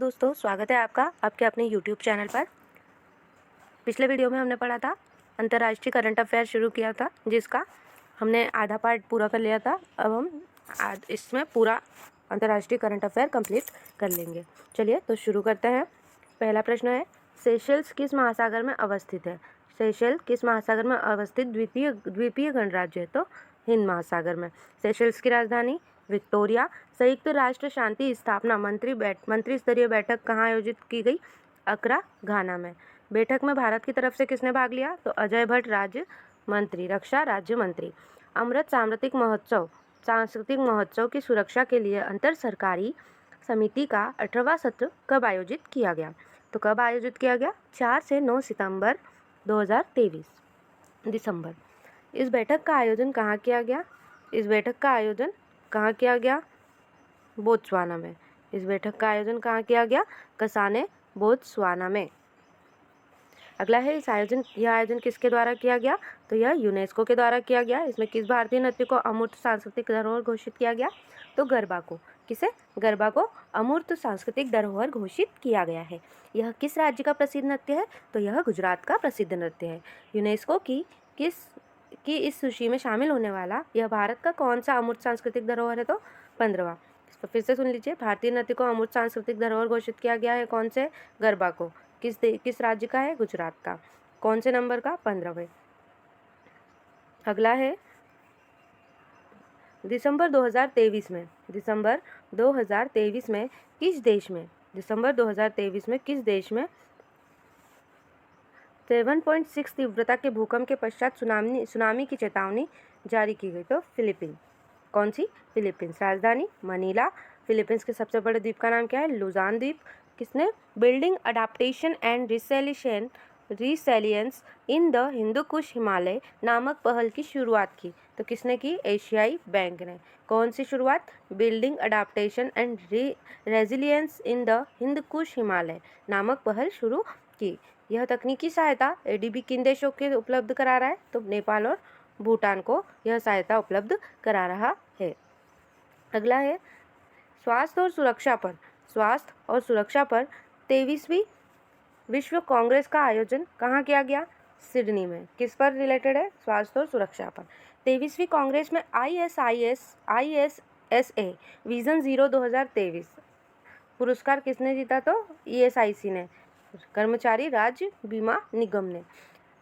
दोस्तों, स्वागत है आपका आपके अपने यूट्यूब चैनल पर। पिछले वीडियो में हमने पढ़ा था अंतर्राष्ट्रीय करंट अफेयर शुरू किया था, जिसका हमने आधा पार्ट पूरा कर लिया था। अब हम इसमें पूरा अंतर्राष्ट्रीय करंट अफेयर कंप्लीट कर लेंगे। चलिए तो शुरू करते हैं। पहला प्रश्न है, सेशल्स किस महासागर में अवस्थित है? सेशल किस महासागर में अवस्थित द्वीपीय गणराज्य है? तो हिंद महासागर में। सेशल्स की राजधानी विक्टोरिया। संयुक्त राष्ट्र शांति स्थापना मंत्री स्तरीय बैठक कहाँ आयोजित की गई? अक्रा, घाना में। बैठक में भारत की तरफ से किसने भाग लिया? तो अजय भट्ट, रक्षा राज्य मंत्री। अमृत सांस्कृतिक महोत्सव की सुरक्षा के लिए अंतर सरकारी समिति का 18वां सत्र कब आयोजित किया गया? तो कब आयोजित किया गया? 4 से 9 सितंबर 2023 दिसंबर। इस बैठक का आयोजन कहाँ किया गया? इस बैठक का आयोजन कहाँ किया गया? बोत्सवाना में। इस बैठक का आयोजन कहाँ किया गया? कसाने, बोत्सवाना में। अगला है, यह आयोजन किसके द्वारा किया गया? तो यह यूनेस्को के द्वारा किया गया। इसमें किस भारतीय नृत्य को अमूर्त सांस्कृतिक धरोहर घोषित किया गया? तो गरबा को। किसे? गरबा को अमूर्त सांस्कृतिक धरोहर घोषित किया गया है। यह किस राज्य का प्रसिद्ध नृत्य है? तो यह गुजरात का प्रसिद्ध नृत्य है। यूनेस्को की इस सूची में शामिल होने वाला यह भारत का कौन सा अमूर्त सांस्कृतिक धरोहर है? तो 15वां। तो फिर से सुन लीजिए, भारतीय नृत्य को अमूर्त सांस्कृतिक धरोहर घोषित किया गया है। कौन से? गरबा को। किस राज्य का है? गुजरात का। कौन से नंबर का? 15वें। अगला है, दिसंबर 2023 में दिसंबर 2023 में किस देश में 7.6 तीव्रता के भूकंप के पश्चात सुनामी की चेतावनी जारी की गई? तो फिलीपींस। कौन सी? फिलीपींस। राजधानी मनीला। फिलीपींस के सबसे बड़े द्वीप का नाम क्या है? लुजान द्वीप। किसने building adaptation and resilience in the Hindu Kush Himalaya नामक पहल की शुरुआत की? तो किसने की? एशियाई बैंक ने। कौन सी शुरुआत? Building adaptation and resilience in the Hindu Kush Himalaya नामक पहल शुरू की। यह तकनीकी सहायता एडीबी किन देशों के उपलब्ध करा रहा है? तो नेपाल और भूटान को यह सहायता उपलब्ध करा रहा है। अगला है, स्वास्थ्य और सुरक्षा पर 23वीं विश्व कांग्रेस का आयोजन कहाँ किया गया? सिडनी में। किस पर रिलेटेड है? स्वास्थ्य और सुरक्षा पर। 23वीं कांग्रेस में ISSA विजन 0 2023 पुरस्कार किसने जीता? तो ESIC ने, कर्मचारी राज्य बीमा निगम ने।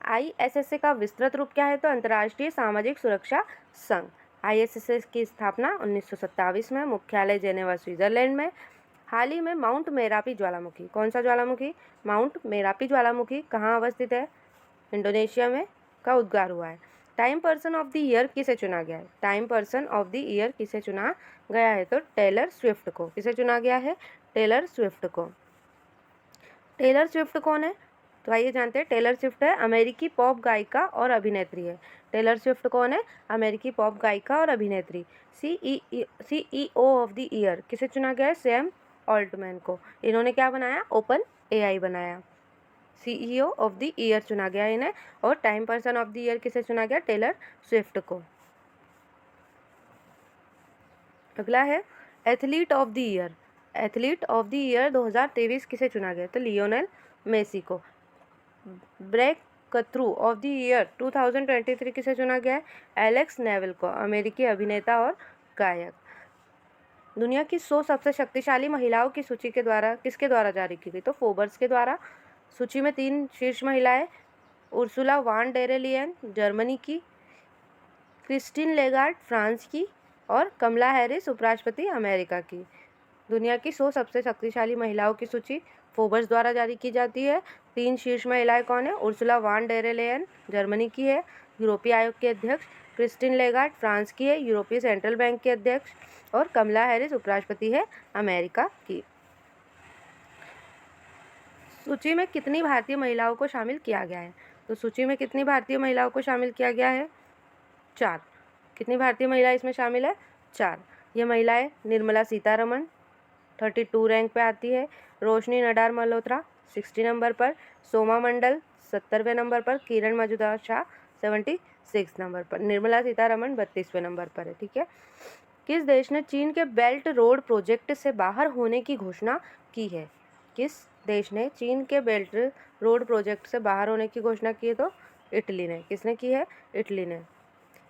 ISSA का विस्तृत रूप क्या है? तो अंतर्राष्ट्रीय सामाजिक सुरक्षा संघ। ISSA की स्थापना 1927 में, मुख्यालय जेनेवा, स्विट्जरलैंड में। हाल ही में माउंट मेरापी ज्वालामुखी, कौन सा ज्वालामुखी? माउंट मेरापी ज्वालामुखी कहाँ अवस्थित है? इंडोनेशिया में का उद्गार हुआ है। Time person of the year किसे चुना गया है? Time person of the year किसे चुना गया है? तो टेलर स्विफ्ट को। किसे चुना गया है? टेलर स्विफ्ट को। टेलर स्विफ्ट कौन है? तो आइए जानते हैं। टेलर स्विफ्ट है अमेरिकी पॉप गायिका और अभिनेत्री है। टेलर स्विफ्ट कौन है? अमेरिकी पॉप गायिका और अभिनेत्री। CEO ऑफ द ईयर किसे चुना गया है? सैम ऑल्टमैन को। इन्होंने क्या बनाया? ओपन AI बनाया। CEO ऑफ द ईयर चुना गया इन्हें। और time person of the year किसे चुना गया? टेलर स्विफ्ट को। अगला है, एथलीट ऑफ द ईयर 2023 किसे चुना गया? तो लियोनेल मेसी को। ब्रेक कथ्रू ऑफ द ईयर 2023 किसे चुना गया है? एलेक्स नेवल को, अमेरिकी अभिनेता और गायक। दुनिया की 100 सबसे शक्तिशाली महिलाओं की सूची किसके द्वारा जारी की गई? तो फोर्ब्स के द्वारा। सूची में 3 शीर्ष महिलाएं, Ursula van der Leyen Germany की, क्रिस्टीन लेगार्ड फ्रांस की और कमला हैरिस उपराष्ट्रपति अमेरिका की। दुनिया की 100 सबसे शक्तिशाली महिलाओं की सूची फोर्ब्स द्वारा जारी की जाती है। 3 शीर्ष महिलाएं कौन है? Ursula van der Leyen Germany की है, यूरोपीय आयोग की अध्यक्ष। क्रिस्टीन लेगार्ड फ्रांस की है, यूरोपीय सेंट्रल बैंक की अध्यक्ष। और कमला हैरिस उपराष्ट्रपति है अमेरिका की। सूची में कितनी भारतीय महिलाओं को शामिल किया गया है? तो सूची में कितनी भारतीय महिलाओं को शामिल किया गया है? 4। कितनी भारतीय महिलाएं इसमें शामिल है? 4। ये महिलाएं निर्मला सीतारमण 32 रैंक पे आती है, रोशनी नडार मल्होत्रा 60 नंबर पर, सोमा मंडल 70वें नंबर पर, किरण मजूमदार शाह 76 नंबर पर, निर्मला सीतारमण 32वें नंबर पर है। ठीक है। किस देश ने चीन के बेल्ट रोड प्रोजेक्ट से बाहर होने की घोषणा की है? किस देश ने चीन के बेल्ट रोड प्रोजेक्ट से बाहर होने की घोषणा की है? तो इटली ने। किसने की है? इटली ने।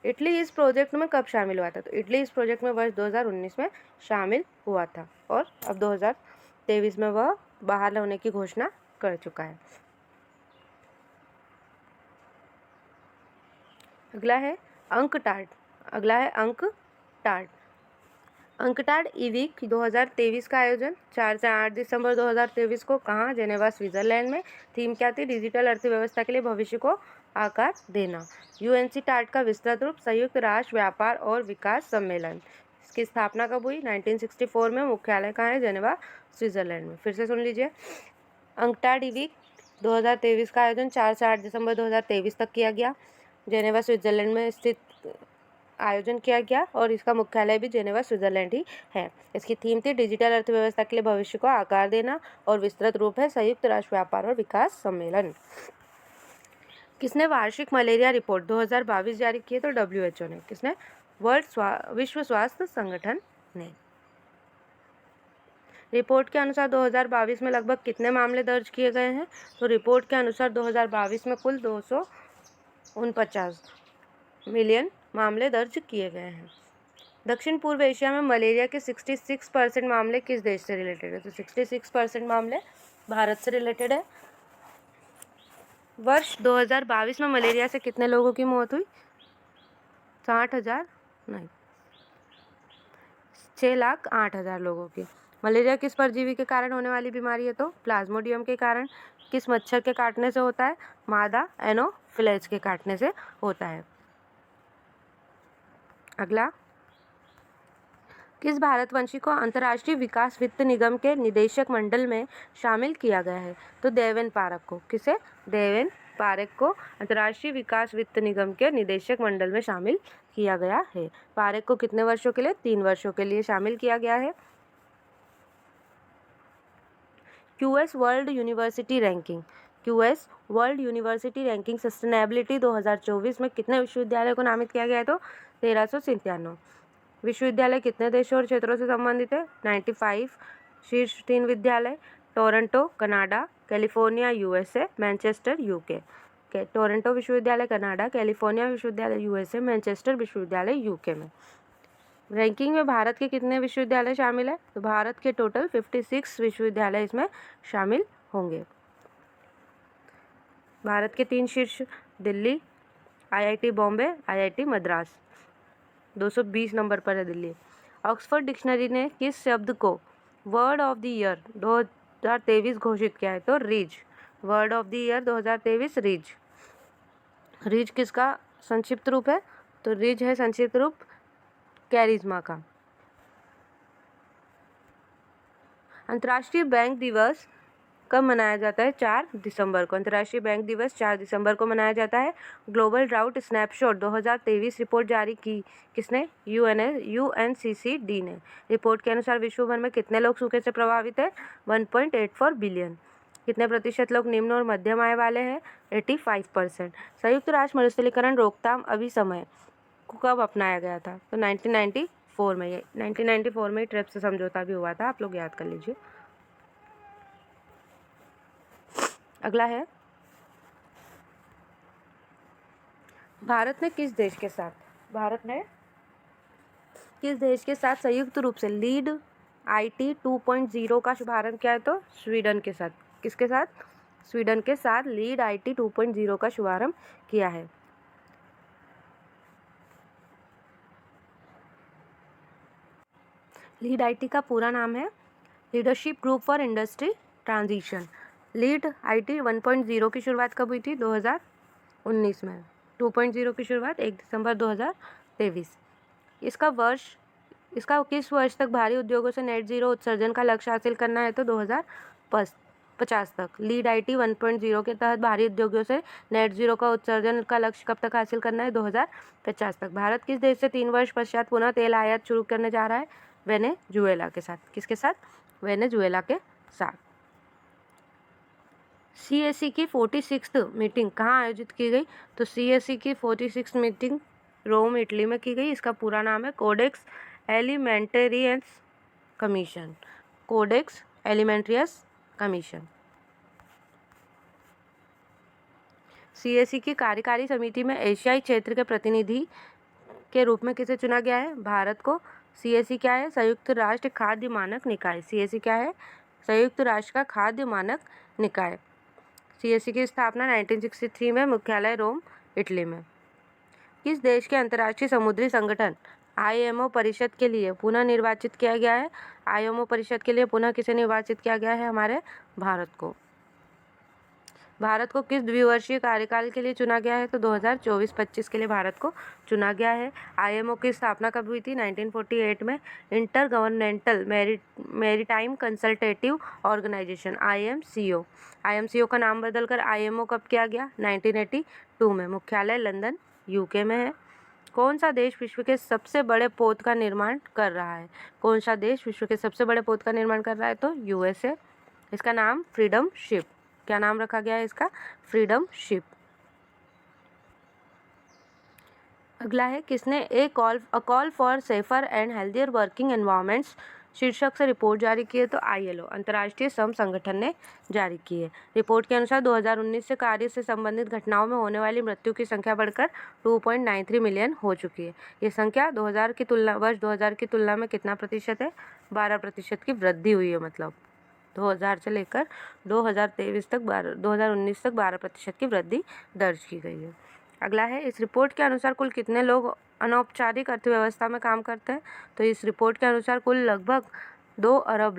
इटली इस प्रोजेक्ट में कब शामिल हुआ था? तो इटली इस प्रोजेक्ट में वर्ष 2019 में शामिल हुआ था और अब 2023 में वह बाहर होने की घोषणा कर चुका है। अगला है अंकटाड। अंकटाड ई-वीक 2023 का आयोजन 4 से 8 दिसंबर 2023 को कहाँ? जेनेवा, स्विट्जरलैंड में। थीम क्या थी? डिजिटल अर्थव्यवस्था के लिए भविष्य को आकार देना। यूएनसी-टाड का विस्तृत रूप संयुक्त राष्ट्र व्यापार और विकास सम्मेलन। इसकी स्थापना कब हुई? 1964 में। मुख्यालय कहाँ है? जेनेवा, स्विट्जरलैंड में। फिर से सुन लीजिए, अंकटाड ई-वीक 2023 का आयोजन 4 से 8 दिसंबर 2023 तक किया गया। जेनेवा, स्विट्जरलैंड में स्थित आयोजन किया गया और इसका मुख्यालय भी जेनेवा, स्विट्जरलैंड ही है। इसकी थीम थी डिजिटल अर्थव्यवस्था के लिए भविष्य को आकार देना और विस्तृत रूप है संयुक्त राष्ट्र व्यापार और विकास सम्मेलन। किसने वार्षिक मलेरिया रिपोर्ट 2022 जारी की है? तो WHO ने। किसने? विश्व स्वास्थ्य संगठन ने। रिपोर्ट के अनुसार 2022 में लगभग कितने मामले दर्ज किए गए हैं? तो रिपोर्ट के अनुसार 2022 में कुल 249 मिलियन मामले दर्ज किए गए हैं। दक्षिण पूर्व एशिया में मलेरिया के 66% मामले किस देश से रिलेटेड है? तो 66% मामले भारत से रिलेटेड है। वर्ष 2022 में मलेरिया से कितने लोगों की मौत हुई? 60,000 नहीं, 6,08,000 लोगों की। मलेरिया किस परजीवी के कारण होने वाली बीमारी है? तो प्लाज्मोडियम के कारण। किस मच्छर के काटने से होता है? मादा एनोफिलेज के काटने से होता है। अगला, किस भारतवंशी को अंतर्राष्ट्रीय विकास वित्त निगम के निदेशक मंडल में शामिल किया गया है? तो देवेन पारेख को। किसे? देवेन पारेख को अंतर्राष्ट्रीय विकास वित्त निगम के निदेशक मंडल में शामिल किया गया है। पारेख को कितने वर्षों के लिए? 3 वर्षों के लिए शामिल किया गया है। QS world university ranking sustainability 2024 में कितने विश्वविद्यालयों को नामित किया गया है? तो 1397। विश्वविद्यालय कितने देशों और क्षेत्रों से संबंधित है? 95। शीर्ष 3 विद्यालय: Toronto Canada, California USA, Manchester UK। Toronto विश्वविद्यालय कनाडा, कैलिफोर्निया विश्वविद्यालय USA, मैनचेस्टर विश्वविद्यालय UK में। रैंकिंग में भारत के कितने विश्वविद्यालय शामिल है? तो भारत के टोटल 56 विश्वविद्यालय इसमें शामिल होंगे। भारत के 3 शीर्ष: Delhi, IIT Bombay, IIT Madras. 220 number पर है दिल्ली। ऑक्सफोर्ड डिक्शनरी ने किस शब्द को वर्ड ऑफ द ईयर 2023 घोषित किया है? तो ridge. Word of the year 2023 ridge. Ridge किसका संक्षिप्त रूप है? तो रिज है संक्षिप्त रूप कैरिज्मा का। अंतर्राष्ट्रीय बैंक दिवस कब मनाया जाता है? 4 दिसंबर को। अंतर्राष्ट्रीय बैंक दिवस 4 दिसंबर को मनाया जाता है। ग्लोबल ड्राउट स्नैपशॉट 2023 रिपोर्ट जारी की किसने? UNCCD ने। रिपोर्ट के अनुसार विश्व भर में कितने लोग सूखे से प्रभावित है? 1.84 बिलियन। कितने प्रतिशत लोग निम्न और मध्यम आय वाले हैं? 85%। संयुक्त राष्ट्र मरुस्थलीकरण रोकथाम अभिसमय को कब अपनाया गया था? तो 1994 में। 1994 में ट्रिप्स समझौता भी हुआ था, आप लोग याद कर लीजिए। अगला है, भारत ने किस देश के साथ संयुक्त रूप से लीड IT 2.0 का शुभारंभ किया है? तो स्वीडन के साथ। किसके साथ? स्वीडन के साथ लीड IT 2.0 का शुभारंभ किया है। लीड IT का पूरा नाम है leadership group for industry transition. Lead IT 1.0 की शुरुआत कब हुई थी? 2019 में। 2.0 की शुरुआत 1 दिसंबर 2023। इसका किस वर्ष तक भारी उद्योगों से नेट जीरो उत्सर्जन का लक्ष्य हासिल करना है? तो 2050 तक। लीड IT 1.0 के तहत भारी उद्योगों से नेट जीरो का उत्सर्जन का लक्ष्य कब तक हासिल करना है? 2050 तक। भारत किस देश से 3 वर्ष पश्चात पुनः तेल आयात शुरू करने जा रहा है? वेनेजुएला के साथ। किसके साथ? वेनेजुएला के साथ। CAC की 46th मीटिंग कहाँ आयोजित की गई? तो CAC की 46th मीटिंग रोम, इटली में की गई। इसका पूरा नाम है Codex Alimentarius commission. Codex Alimentarius commission. CSE की कार्यकारी समिति में एशियाई क्षेत्र के प्रतिनिधि के रूप में किसे चुना गया है? भारत को। CSE क्या है? संयुक्त राष्ट्र खाद्य मानक निकाय। CSE क्या है? संयुक्त राष्ट्र का खाद्य मानक निकाय। CSE की स्थापना 1963 में, मुख्यालय रोम, इटली में। किस देश के अंतर्राष्ट्रीय समुद्री संगठन IMO परिषद के लिए पुनः निर्वाचित किया गया है? IMO परिषद के लिए पुनः किसे निर्वाचित किया गया है? हमारे भारत को। भारत को किस द्विवर्षीय कार्यकाल के लिए चुना गया है? तो 2024-25 के लिए भारत को चुना गया है। IMO की स्थापना कब हुई थी? 1948 में। Intergovernmental maritime consultative organisation IMCO का नाम बदलकर IMO कब किया गया? 1982 में। मुख्यालय लंदन, UK में है। कौन सा देश विश्व के सबसे बड़े पोत का निर्माण कर रहा है? कौन सा देश विश्व के सबसे बड़े पोत का निर्माण कर रहा है? तो USA। इसका नाम फ्रीडम शिप। क्या नाम रखा गया है इसका? Freedom ship. अगला है, किसने a call for safer and healthier working environments शीर्षक से रिपोर्ट जारी की है? तो ILO, अंतर्राष्ट्रीय श्रम संगठन ने जारी की है। रिपोर्ट के अनुसार 2019 से कार्य से संबंधित घटनाओं में होने वाली मृत्यु की संख्या बढ़कर 2.93 मिलियन हो चुकी है। ये संख्या वर्ष 2000 की तुलना में कितना प्रतिशत है? 12% की वृद्धि हुई है। मतलब 2000 से लेकर 2019 तक 12% की वृद्धि दर्ज की गई है। अगला है, इस रिपोर्ट के अनुसार कुल कितने लोग अनौपचारिक अर्थव्यवस्था में काम करते हैं? तो इस रिपोर्ट के अनुसार कुल लगभग 2 अरब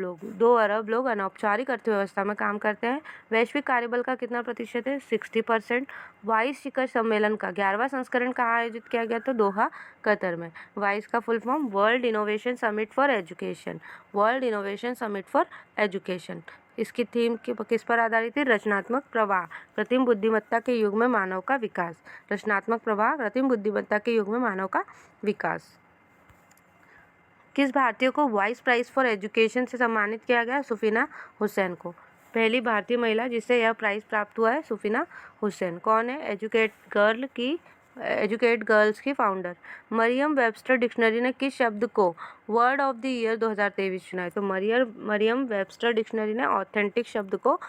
लोग अनौपचारिक अर्थव्यवस्था में काम करते हैं। वैश्विक कार्यबल का कितना प्रतिशत है? 60%। 22 शिखर सम्मेलन का 11वां संस्करण कहाँ आयोजित किया गया? तो दोहा, कतर में। 22 का full form world innovation summit for education. World innovation summit for education. इसकी थीम किस पर आधारित है? रचनात्मक प्रवाह, कृत्रिम बुद्धिमत्ता के युग में मानव का विकास। रचनात्मक प्रवाह, कृत्रिम बुद्धिमत्ता के युग में मानव का विकास। किस भारतीय को वाइस प्राइज फॉर एजुकेशन से सम्मानित किया गया? सुफीना हुसैन को। पहली भारतीय महिला जिसे यह प्राइज प्राप्त हुआ है, सुफीना हुसैन। कौन है? एजुकेट गर्ल्स की फाउंडर। मरियम वेबस्टर डिक्शनरी ने किस शब्द को वर्ड ऑफ द ईयर 2023 चुना है? तो मरियम वेबस्टर डिक्शनरी ने ऑथेंटिक शब्द को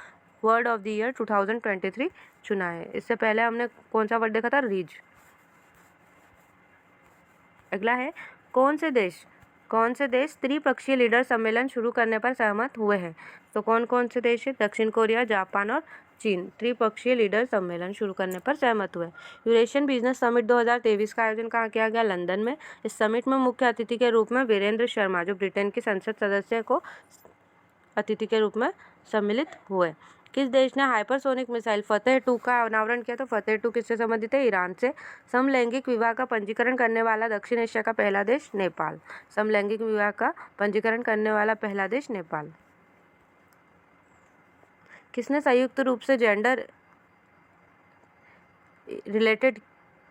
वर्ड ऑफ द ईयर 2023 चुना है। इससे पहले हमने कौन सा वर्ड देखा था? रिज। अगला है, कौन से देश त्रिपक्षीय लीडर सम्मेलन शुरू करने पर सहमत हुए हैं? तो कौन से देश है? दक्षिण कोरिया, जापान और चीन त्रिपक्षीय लीडर सम्मेलन शुरू करने पर सहमत हुए। यूरेशियन बिजनेस समिट 2023 का आयोजन कहाँ किया गया? लंदन में। इस समिट में मुख्य अतिथि के रूप में वीरेंद्र शर्मा, जो ब्रिटेन की संसद सदस्य को अतिथि के रूप में सम्मिलित हुए। किस देश ने हाइपरसोनिक मिसाइल फतेह 2 का अनावरण किया? तो फतेह 2 किससे संबंधित है? ईरान से। समलैंगिक विवाह का पंजीकरण करने वाला दक्षिण एशिया का पहला देश? नेपाल। समलैंगिक विवाह का पंजीकरण करने वाला पहला देश नेपाल। किसने संयुक्त रूप से gender related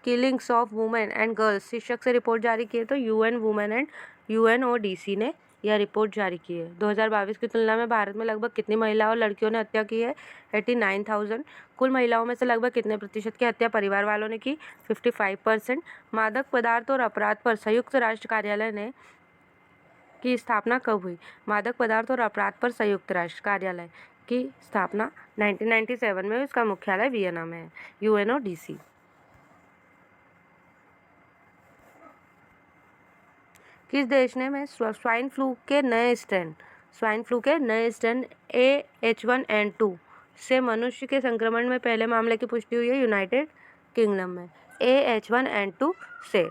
killings of women and girls शीर्षक से रिपोर्ट जारी की है? तो UN वुमेन एंड UNODC ने यह रिपोर्ट जारी की है। 2022 की तुलना में भारत में लगभग कितनी महिलाओं और लड़कियों ने हत्या की है? 89,000। कुल महिलाओं में से लगभग कितने प्रतिशत की हत्या परिवार वालों ने की? 55%। मादक पदार्थ और अपराध पर संयुक्त राष्ट्र कार्यालय की स्थापना कब हुई? मादक पदार्थ और अपराध पर संयुक्त राष्ट्र कार्यालय की स्थापना 1997 में। इसका मुख्यालय वियना में है। UNODC। किस देश ने स्वाइन फ्लू के नए स्ट्रेन AH1N2 से मनुष्य के संक्रमण में पहले मामले की पुष्टि हुई है? यूनाइटेड किंगडम में। AH1N2 से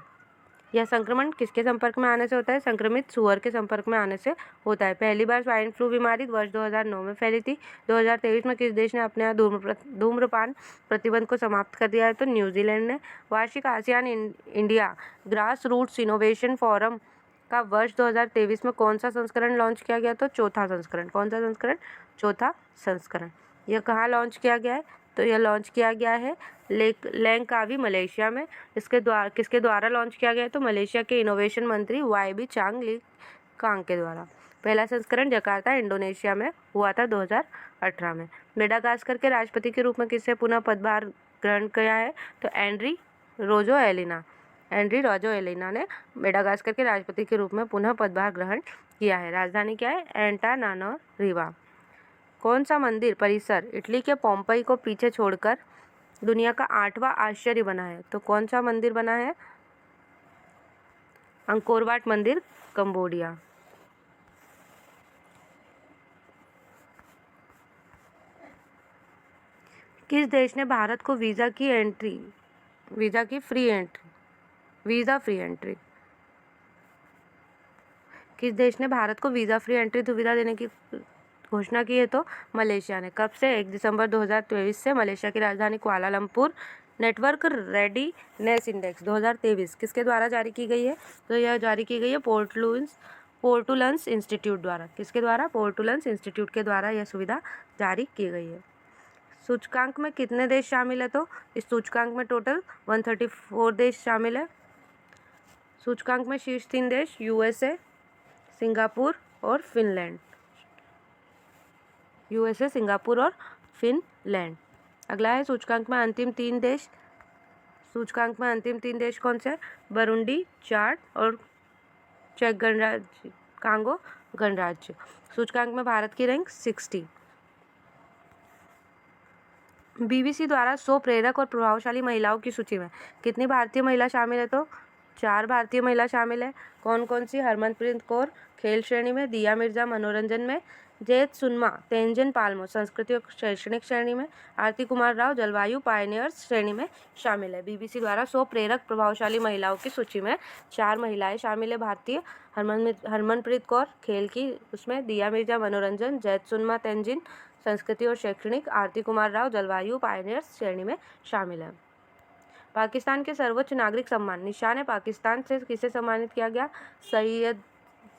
यह संक्रमण किसके संपर्क में आने से होता है? संक्रमित सुअर के संपर्क में आने से होता है। पहली बार स्वाइन फ्लू बीमारी वर्ष 2009 में फैली थी। 2023 में किस देश ने अपने यहाँ धूम्रपान प्रतिबंध को समाप्त कर दिया है? तो न्यूजीलैंड ने। वार्षिक ASEAN India grass roots innovation forum का वर्ष 2023 में कौन सा संस्करण लॉन्च किया गया? तो चौथा संस्करण। कौन सा संस्करण? चौथा संस्करण। यह कहाँ लॉन्च किया गया है? तो यह लॉन्च किया गया है लैंकावी, मलेशिया में। किसके द्वारा लॉन्च किया गया है? तो मलेशिया के इनोवेशन मंत्री YB चांग ली कांग के द्वारा। पहला संस्करण जकार्ता, इंडोनेशिया में हुआ था 2018 में। मेडागास्कर के राष्ट्रपति के रूप में किससे पुनः पदभार ग्रहण किया है? तो एंड्री रोजो एलिना ने मेडागास्कर के राष्ट्रपति के रूप में पुनः पदभार ग्रहण किया है। राजधानी क्या है? एंटानानरीवा। कौन सा मंदिर परिसर इटली के पोम्पई को पीछे छोड़कर दुनिया का 8वां आश्चर्य बना है? तो कौन सा मंदिर बना है? अंकोर वाट मंदिर, कंबोडिया। किस देश ने भारत को वीज़ा फ्री एंट्री किस देश ने भारत को वीज़ा फ्री एंट्री सुविधा देने की घोषणा की है? तो मलेशिया ने। कब से? 1 दिसंबर 2023 से मलेशिया की राजधानी कुआलालंपुर नेटवर्क रेडीनेस इंडेक्स 2023 किसके द्वारा जारी की गई है? तो यह जारी की गई है पोर्टुलन्स इंस्टीट्यूट द्वारा। किसके द्वारा? पोर्टुलन्स इंस्टीट्यूट के द्वारा यह सुविधा जारी की गई है। सूचकांक में कितने देश शामिल है? तो इस सूचकांक में टोटल 134 देश शामिल है। सूचकांक में शीर्ष 3 देश USA, सिंगापुर और फिनलैंड। USA, सिंगापुर और फिनलैंड। अगला है सूचकांक में अंतिम 3 देश। सूचकांक में अंतिम 3 देश कौन से? बरूंडी, चाड और चेक गणराज्य, कांगो गणराज्य। सूचकांक में भारत की रैंक 60। BBC द्वारा 100 प्रेरक और प्रभावशाली महिलाओं की सूची में कितनी भारतीय महिला शामिल है? तो 4 भारतीय महिला शामिल है। कौन कौन सी? हरमनप्रीत कौर खेल श्रेणी में, दिया मिर्जा मनोरंजन में, जैतसुनमा तेंजिन पालमो संस्कृति और शैक्षणिक श्रेणी में, आरती कुमार राव जलवायु पायनियर्स श्रेणी में शामिल है। BBC द्वारा 100 प्रेरक प्रभावशाली महिलाओं की सूची में 4 महिलाएं शामिल है भारतीय। हरमनप्रीत कौर खेल की, उसमें दिया मिर्जा मनोरंजन, जैतसुनमा तेंजिन संस्कृति और शैक्षणिक, आरती कुमार राव जलवायु पायनियर्स श्रेणी में शामिल है। पाकिस्तान के सर्वोच्च नागरिक सम्मान निशान पाकिस्तान से किसे सम्मानित किया गया?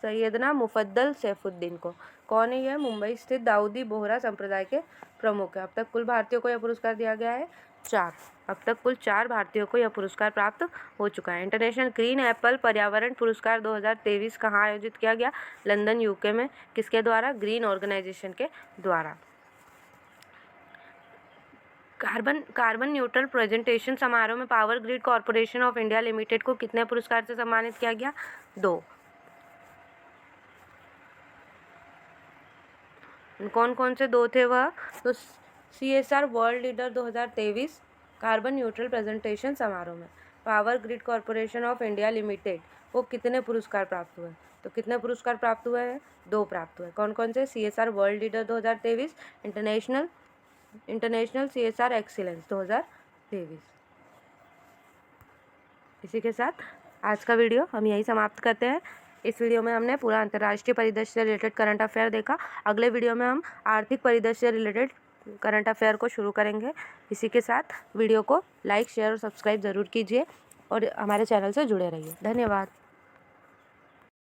सैयदना मुफद्दल सैफुद्दीन को। कौन है यह? मुंबई स्थित दाऊदी बोहरा संप्रदाय के प्रमुख है। अब तक कुल भारतीयों को यह पुरस्कार दिया गया है 4। अब तक कुल 4 भारतीयों को यह पुरस्कार प्राप्त हो चुका है। इंटरनेशनल ग्रीन एप्पल पर्यावरण पुरस्कार 2023 कहाँ आयोजित किया गया? लंदन, UK में। किसके द्वारा? ग्रीन ऑर्गेनाइजेशन के द्वारा। कार्बन न्यूट्रल प्रेजेंटेशन समारोह में power grid corporation of India limited को कितने पुरस्कार से सम्मानित किया गया? 2। कौन कौन से 2 थे वह? तो CSR world leader 2023 carbon neutral presentation समारोह में power grid corporation of India limited को कितने पुरस्कार प्राप्त हुए? तो कितने पुरस्कार प्राप्त हुए हैं? 2 प्राप्त हुए। कौन कौन से? CSR world leader 2023, international CSR excellence 2023। इसी के साथ आज का वीडियो हम यही समाप्त करते हैं। इस वीडियो में हमने पूरा अंतर्राष्ट्रीय परिदृश्य से रिलेटेड करंट अफेयर देखा। अगले वीडियो में हम आर्थिक परिदृश्य से रिलेटेड करंट अफेयर को शुरू करेंगे। इसी के साथ वीडियो को लाइक, शेयर और सब्सक्राइब ज़रूर कीजिए और हमारे चैनल से जुड़े रहिए। धन्यवाद।